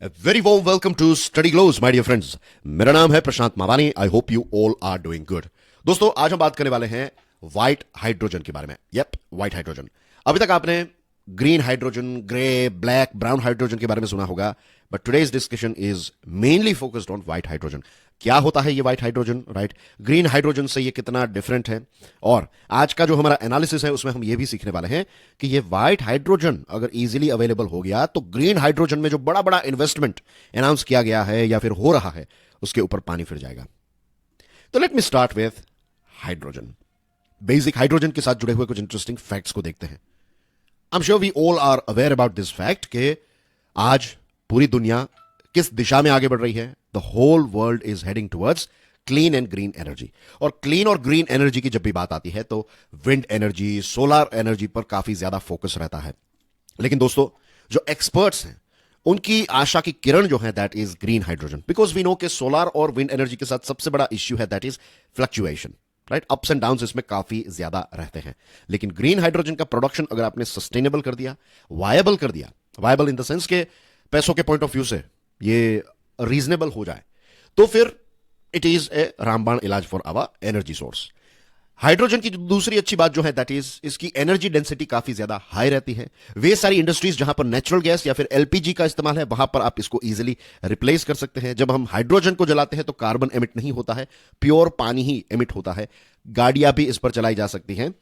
Very warm welcome to study glows my dear friends. मेरा नाम है Prashant Mawani. I hope you all are doing good. दोस्तों, आज हम बात करने वाले हैं व्हाइट हाइड्रोजन के बारे में। White hydrogen. अभी तक आपने green hydrogen, grey, black, brown hydrogen के बारे में सुना होगा, but today's discussion is mainly focused on white hydrogen. क्या होता है ये white hydrogen, right? Green hydrogen से ये कितना डिफरेंट है, और आज का जो हमारा एनालिसिस है उसमें हम ये भी सीखने वाले हैं कि ये व्हाइट हाइड्रोजन अगर इजीली अवेलेबल हो गया तो ग्रीन हाइड्रोजन में जो बड़ा बड़ा इन्वेस्टमेंट अनाउंस किया गया है या फिर हो रहा है उसके ऊपर पानी फिर जाएगा। तो let me start with hydrogen. Basic hydrogen के साथ जुड़े हुए कुछ इंटरेस्टिंग फैक्ट्स को देखते हैं। I am sure we all are aware about this fact कि आज पूरी दुनिया किस दिशा में आगे बढ़ रही है। The whole world is heading towards clean and green energy. और क्लीन और ग्रीन एनर्जी की जब भी बात आती है तो विंड एनर्जी, सोलर एनर्जी पर काफी ज्यादा फोकस रहता है। लेकिन दोस्तों, जो एक्सपर्ट्स हैं उनकी आशा की किरण जो है that is green hydrogen, because we know कि सोलर और विंड एनर्जी के साथ सबसे बड़ा इश्यू है that is fluctuation, right? Ups and downs इसमें काफी ज्यादा रहते हैं। लेकिन ग्रीन हाइड्रोजन का प्रोडक्शन अगर आपने सस्टेनेबल कर दिया, वायबल कर दिया, वायबल इन द सेंस के पैसों के पॉइंट ऑफ व्यू से ये रीजनेबल हो जाए, तो फिर इट इज ए रामबाण इलाज for our energy source. Hydrogen की दूसरी अच्छी बात जो है दैट इज इसकी एनर्जी डेंसिटी काफी ज्यादा हाई रहती है। वे सारी इंडस्ट्रीज जहां पर नेचुरल गैस या फिर एलपीजी का इस्तेमाल है वहां पर आप इसको इजीली रिप्लेस कर सकते हैं। जब हम हाइड्रोजन को जलाते हैं तो कार्बन एमिट नहीं होता है, प्योर पानी ही एमिट होता है। गाड़ियां भी इस पर चलाई जा सकती हैं।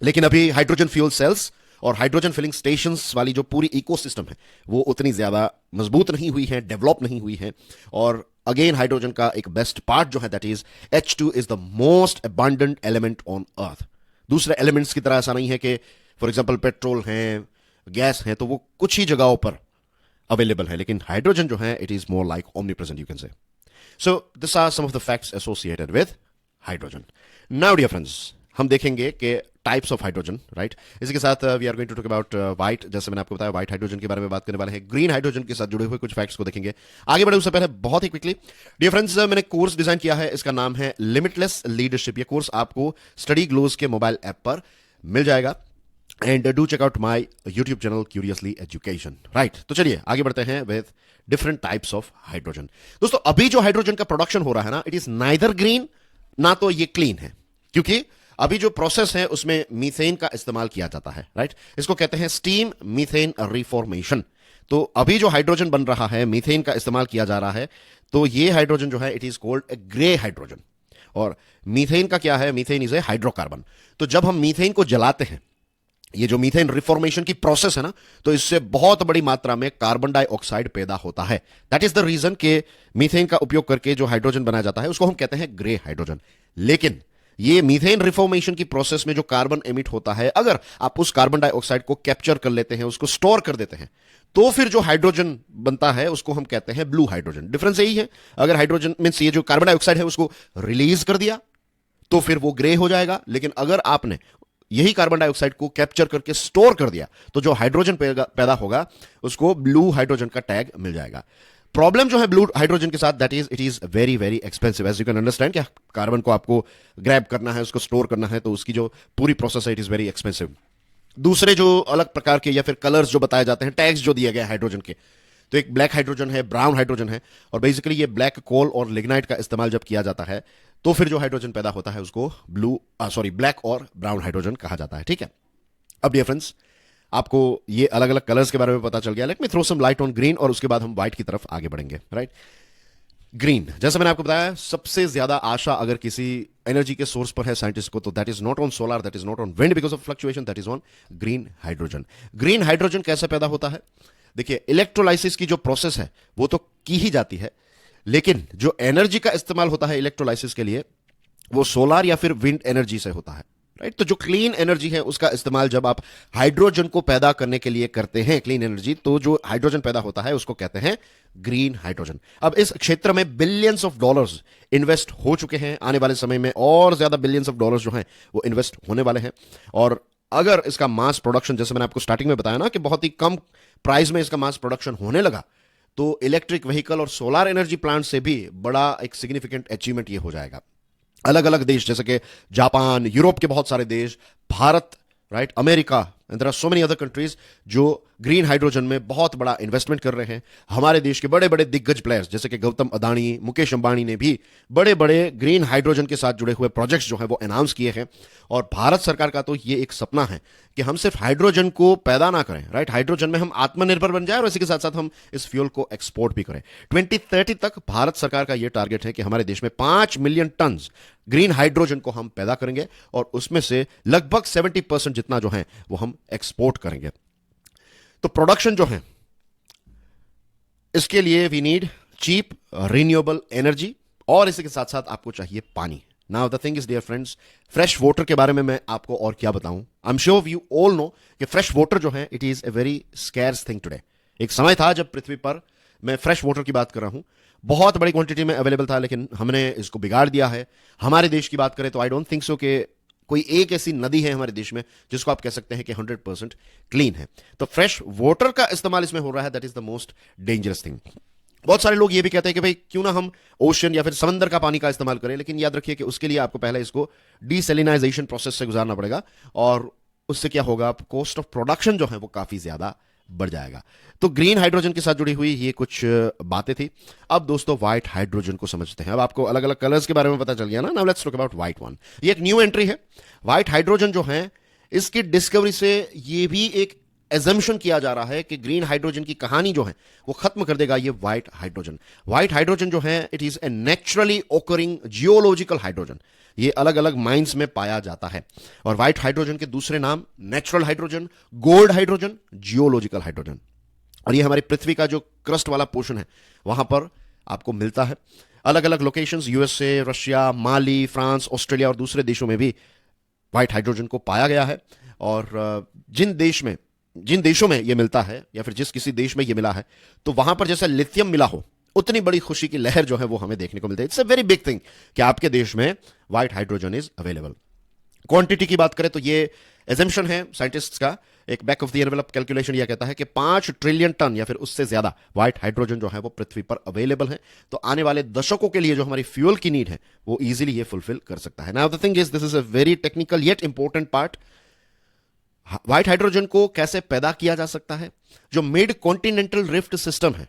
लेकिन अभी हाइड्रोजन फ्यूल सेल्स और हाइड्रोजन फिलिंग स्टेशंस वाली जो पूरी इकोसिस्टम है वो उतनी ज्यादा मजबूत नहीं हुई है, डेवलप नहीं हुई है। और अगेन हाइड्रोजन का एक बेस्ट पार्ट जो है that is H2 is the most abundant element on earth. दूसरे एलिमेंट्स की तरह ऐसा नहीं है कि फॉर एग्जांपल पेट्रोल है, गैस है, तो वो कुछ ही जगहों पर अवेलेबल है, लेकिन हाइड्रोजन जो है it is more like omnipresent, you can say. So this are some of the facts associated with hydrogen. Now dear friends, हम देखेंगे कि टाइप्स ऑफ हाइड्रोजन, राइट? इसी के साथ we are going to talk about white. जैसे मैंने आपको बताया व्हाइट हाइड्रोजन के बारे में बात करने वाले हैं। ग्रीन हाइड्रोजन के साथ जुड़े हुए कुछ फैक्ट्स को देखेंगे। आगे बढ़े उससे पहले बहुत ही क्विकली डियर फ्रेंड्स, मैंने कोर्स डिजाइन किया है, इसका नाम है लिमिटलेस लीडरशिप। ये कोर्स आपको स्टडी ग्लोज के मोबाइल ऐप पर मिल जाएगा। And do check out my YouTube channel Curiously Education, right? तो चलिए आगे बढ़ते हैं with different types of hydrogen. दोस्तों, अभी जो हाइड्रोजन का प्रोडक्शन हो रहा है ना, इट इज नाइदर ग्रीन ना तो ये क्लीन है, क्योंकि अभी जो प्रोसेस है उसमें मीथेन का इस्तेमाल किया जाता है, राइट? इसको कहते हैं स्टीम मीथेन रिफॉर्मेशन। तो अभी जो हाइड्रोजन बन रहा है, मीथेन का इस्तेमाल किया जा रहा है, तो ये हाइड्रोजन जो है it is called a grey hydrogen. और मीथेन का क्या है? Methane is a hydrocarbon. तो जब हम मीथेन को जलाते हैं, ये जो मीथेन रिफॉर्मेशन की प्रोसेस है ना, तो इससे बहुत बड़ी मात्रा में कार्बन डाइऑक्साइड पैदा होता है। दैट इज द रीजन के मीथेन का उपयोग करके जो हाइड्रोजन बनाया जाता है उसको हम कहते हैं ग्रे हाइड्रोजन। लेकिन ये मीथेन रिफॉर्मेशन की प्रोसेस में जो कार्बन एमिट होता है, अगर आप उस कार्बन डाइऑक्साइड को कैप्चर कर लेते हैं, उसको स्टोर कर देते हैं, तो फिर जो हाइड्रोजन बनता है उसको हम कहते हैं ब्लू हाइड्रोजन। डिफरेंस यही है, अगर हाइड्रोजन मींस ये जो कार्बन डाइऑक्साइड है उसको रिलीज कर दिया तो फिर वो ग्रे हो जाएगा। लेकिन अगर आपने यही कार्बन डाइऑक्साइड को कैप्चर करके स्टोर कर दिया तो जो हाइड्रोजन पैदा होगा उसको ब्लू हाइड्रोजन का टैग मिल जाएगा। प्रॉब्लम जो है ब्लू हाइड्रोजन के साथ that is it is very very expensive, as you can understand. क्या कार्बन को आपको ग्रैब करना है, उसको स्टोर करना है, तो उसकी जो पूरी प्रोसेस है इट इज वेरी एक्सपेंसिव। दूसरे जो अलग प्रकार के या फिर कलर्स जो बताए जाते हैं, टैग्स जो दिए गए हाइड्रोजन के, तो एक ब्लैक हाइड्रोजन है, ब्राउन हाइड्रोजन है। और बेसिकली ये ब्लैक कोल और लिग्नाइट का इस्तेमाल जब किया जाता है तो फिर जो हाइड्रोजन पैदा होता है उसको ब्लैक और ब्राउन हाइड्रोजन कहा जाता है, ठीक है? अब डियर फ्रेंड्स, आपको ये अलग अलग कलर्स के बारे में पता चल गया। Let me throw some light on green और उसके बाद हम व्हाइट की तरफ आगे बढ़ेंगे, राइट? ग्रीन, जैसे मैंने आपको बताया, सबसे ज्यादा आशा अगर किसी एनर्जी के सोर्स पर है साइंटिस्ट को, तो that is not on solar, that is not on wind because of fluctuation, that is on green hydrogen. Green hydrogen कैसे पैदा होता है? देखिए, इलेक्ट्रोलाइसिस की जो प्रोसेस है वो तो की ही जाती है, लेकिन जो एनर्जी का इस्तेमाल होता है इलेक्ट्रोलाइसिस के लिए वो सोलर या फिर विंड एनर्जी से होता है, राइट? तो जो क्लीन एनर्जी है उसका इस्तेमाल जब आप हाइड्रोजन को पैदा करने के लिए करते हैं, क्लीन एनर्जी, तो जो हाइड्रोजन पैदा होता है उसको कहते हैं ग्रीन हाइड्रोजन। अब इस क्षेत्र में बिलियंस ऑफ डॉलर्स इन्वेस्ट हो चुके हैं, आने वाले समय में और ज्यादा बिलियंस ऑफ डॉलर्स जो हैं वो इन्वेस्ट होने वाले हैं। और अगर इसका मास प्रोडक्शन, जैसे मैंने आपको स्टार्टिंग में बताया ना कि बहुत ही कम प्राइस में इसका मास प्रोडक्शन होने लगा, तो इलेक्ट्रिक व्हीकल और सोलर एनर्जी प्लांट से भी बड़ा एक सिग्निफिकेंट अचीवमेंट ये हो जाएगा। अलग अलग देश जैसे कि जापान, यूरोप के बहुत सारे देश, Bharat, right, America and there are so many other countries जो ग्रीन हाइड्रोजन में बहुत बड़ा इन्वेस्टमेंट कर रहे हैं। हमारे देश के बड़े बड़े दिग्गज प्लेयर्स जैसे कि गौतम अदानी, मुकेश अंबानी ने भी बड़े बड़े ग्रीन हाइड्रोजन के साथ जुड़े हुए प्रोजेक्ट्स जो हैं वो अनाउंस किए हैं। और भारत सरकार का तो ये एक सपना है कि हम सिर्फ हाइड्रोजन को पैदा ना करें, राइट, हाइड्रोजन में हम आत्मनिर्भर बन जाए और इसी के साथ साथ हम इस फ्यूल को एक्सपोर्ट भी करें। 2030 तक भारत सरकार का यह टारगेट है कि हमारे देश में 5 मिलियन टन ग्रीन हाइड्रोजन को हम पैदा करेंगे और उसमें से लगभग 70% जितना जो है वो हम एक्सपोर्ट करेंगे। तो प्रोडक्शन जो है इसके लिए we need cheap renewable energy और इसी के साथ साथ आपको चाहिए पानी। Now the thing is dear friends, fresh water के बारे में मैं आपको और क्या बताऊं। I am sure you all know कि फ्रेश वाटर जो है it is a very scarce thing today. एक समय था जब पृथ्वी पर, मैं फ्रेश वाटर की बात कर रहा हूं, बहुत बड़ी क्वांटिटी में अवेलेबल था, लेकिन हमने इसको बिगाड़ दिया है। हमारे देश की बात करें तो आई डोंट थिंक सो कि कोई एक ऐसी नदी है हमारे देश में जिसको आप कह सकते हैं कि 100% क्लीन है। तो फ्रेश वाटर का इस्तेमाल इसमें हो रहा है, that is the most dangerous thing. बहुत सारे लोग ये भी कहते हैं कि भाई क्यों ना हम ओशन या फिर समंदर का पानी का इस्तेमाल करें, लेकिन याद रखिए कि उसके लिए आपको पहले इसको डीसेलिनाइजेशन प्रोसेस से गुजारना पड़ेगा और उससे क्या होगा, कॉस्ट ऑफ प्रोडक्शन जो है वो काफी ज्यादा बढ़ जाएगा। तो ग्रीन हाइड्रोजन के साथ जुड़ी हुई ये कुछ बातें थी। अब दोस्तों व्हाइट हाइड्रोजन को समझते हैं। अब आपको अलग अलग कलर्स के बारे में पता चल गया ना। Now let's talk about white one. ये एक न्यू एंट्री है। व्हाइट हाइड्रोजन जो है इसकी डिस्कवरी से ये भी एक एजम्पशन किया जा रहा है कि ग्रीन हाइड्रोजन की कहानी जो है वो खत्म कर देगा ये व्हाइट हाइड्रोजन। व्हाइट हाइड्रोजन जो है it is A naturally occurring geological hydrogen. ये अलग अलग माइंस में पाया जाता है। और व्हाइट हाइड्रोजन के दूसरे नाम natural hydrogen, gold hydrogen, geological hydrogen. और ये हमारी पृथ्वी का जो क्रस्ट वाला पोर्शन है वहां पर आपको मिलता है। अलग अलग लोकेशंस, यूएसए, रशिया, माली, फ्रांस, ऑस्ट्रेलिया और दूसरे देशों में भी व्हाइट हाइड्रोजन को पाया गया है। और जिन देशों में यह मिलता है या फिर जिस किसी देश में यह मिला है तो वहां पर जैसा लिथियम मिला हो उतनी बड़ी खुशी की लहर जो है वो हमें देखने को मिलती है। It's a very big thing कि आपके देश में white hydrogen is available. Quantity की बात करें तो ये एजम्पशन है साइंटिस्ट्स का, एक back of the envelope calculation यह कहता है कि 5 ट्रिलियन टन या फिर उससे ज्यादा व्हाइट हाइड्रोजन जो है वो पृथ्वी पर अवेलेबल है। तो आने वाले दशकों के लिए जो हमारी फ्यूल की नीड है वो इजीली ये फुलफिल कर सकता है। Now the thing is this is a very technical yet important part. White hydrogen को कैसे पैदा किया जा सकता है? जो मिड कॉन्टिनेंटल रिफ्ट सिस्टम है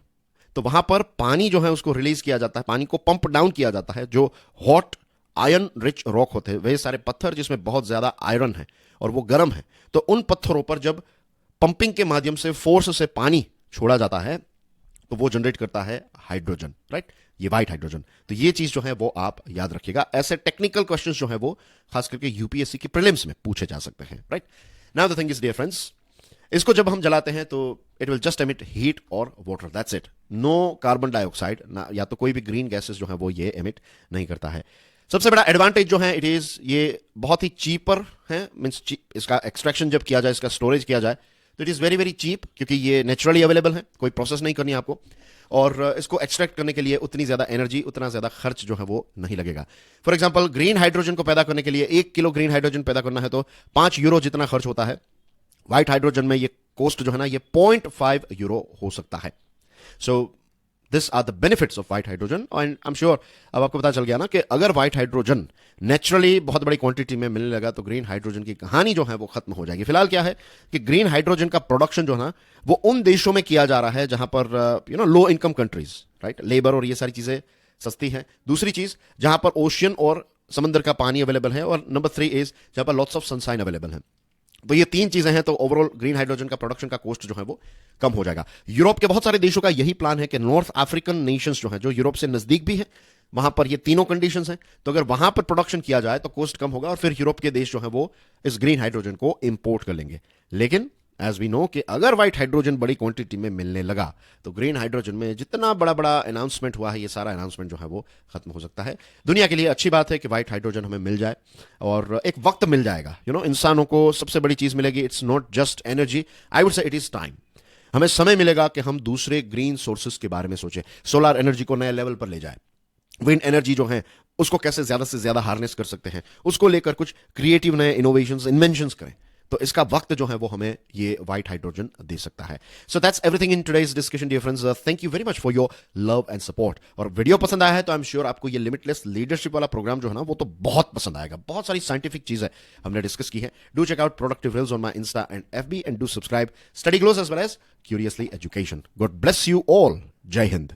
तो वहां पर पानी जो है उसको रिलीज किया जाता है, पानी को पंप डाउन किया जाता है। जो हॉट आयरन रिच रॉक होते हैं, वे सारे पत्थर जिसमें बहुत ज्यादा आयरन है और वो गर्म है, तो उन पत्थरों पर जब पंपिंग के माध्यम से फोर्स से पानी छोड़ा जाता है तो वो जनरेट करता है हाइड्रोजन, राइट, ये व्हाइट हाइड्रोजन। तो ये चीज जो है वो आप याद रखिएगा। ऐसे टेक्निकल क्वेश्चंस जो है वो खास करके यूपीएससी की प्रीलिम्स में पूछे जा सकते हैं, right. Now the thing is dear friends, इसको जब हम जलाते हैं तो it will just emit heat और water, that's it. No carbon dioxide ना, या तो कोई भी ग्रीन गैसेस जो है वो ये एमिट नहीं करता है। सबसे बड़ा एडवांटेज जो है इट इज ये बहुत ही चीपर है, मींस इसका एक्सट्रैक्शन जब किया जाए, इसका स्टोरेज किया जाए तो it is very very cheap, क्योंकि ये नेचुरली अवेलेबल है, कोई प्रोसेस नहीं करनी आपको। और इसको एक्सट्रैक्ट करने के लिए उतनी ज्यादा एनर्जी, उतना ज्यादा खर्च जो है वो नहीं लगेगा। फॉर एग्जांपल ग्रीन हाइड्रोजन को पैदा करने के लिए 1 किलो ग्रीन हाइड्रोजन पैदा करना है तो 5 यूरो जितना खर्च होता है। व्हाइट हाइड्रोजन में ये कॉस्ट जो है ना ये 0.5 यूरो हो सकता है। So this are the benefits of white hydrogen. And I am sure अब आपको पता चल गया ना कि अगर व्हाइट हाइड्रोजन नेचुरली बहुत बड़ी क्वांटिटी में मिलने लगा तो ग्रीन हाइड्रोजन की कहानी जो है वो खत्म हो जाएगी। फिलहाल क्या है कि ग्रीन हाइड्रोजन का प्रोडक्शन जो है ना वो उन देशों में किया जा रहा है जहां पर low income countries, right, labour और ये सारी चीजें सस्ती हैं। दूसरी चीज जहां पर ओशियन और समंदर का पानी अवेलेबल है, और नंबर 3 इज जहां पर लॉट्स ऑफ सनशाइन अवेलेबल है। तो ये 3 चीजें हैं, तो ओवरऑल ग्रीन हाइड्रोजन का प्रोडक्शन का कॉस्ट जो है वो कम हो जाएगा। यूरोप के बहुत सारे देशों का यही प्लान है कि नॉर्थ अफ्रीकन नेशंस जो है, जो यूरोप से नजदीक भी है, वहां पर ये तीनों कंडीशंस हैं, तो अगर वहां पर प्रोडक्शन किया जाए तो कॉस्ट कम होगा और फिर यूरोप के देश जो है वो इस ग्रीन हाइड्रोजन को इंपोर्ट कर लेंगे। लेकिन एज वी नो कि अगर व्हाइट हाइड्रोजन बड़ी क्वांटिटी में मिलने लगा तो ग्रीन हाइड्रोजन में जितना बड़ा बड़ा अनाउंसमेंट हुआ है, ये सारा अनाउंसमेंट जो है वो खत्म हो सकता है। दुनिया के लिए अच्छी बात है कि व्हाइट हाइड्रोजन हमें मिल जाए और एक वक्त मिल जाएगा। इंसानों को सबसे बड़ी चीज मिलेगी, it's not just energy, I would say it is time. हमें समय मिलेगा कि हम दूसरे ग्रीन सोर्सेस के बारे में सोचें, सोलर एनर्जी को नए लेवल पर ले जाए, विंड एनर्जी जो है उसको कैसे ज्यादा से ज्यादा हार्नेस कर सकते हैं, उसको लेकर कुछ क्रिएटिव नए इनोवेशंस, इन्वेंशंस करें। तो इसका वक्त जो है वो हमें ये व्हाइट हाइड्रोजन दे सकता है. So that's everything in today's discussion dear friends. Thank you very much for your love and support. और वीडियो पसंद आया है तो आई एम श्योर आपको ये लिमिटलेस लीडरशिप वाला प्रोग्राम जो है ना वो तो बहुत पसंद आएगा. बहुत सारी साइंटिफिक चीजें हमने डिस्कस की है. Do check out productive reels on my Insta and FB and do subscribe Study Glows as well as Curiously Education. God bless you all. Jai Hind.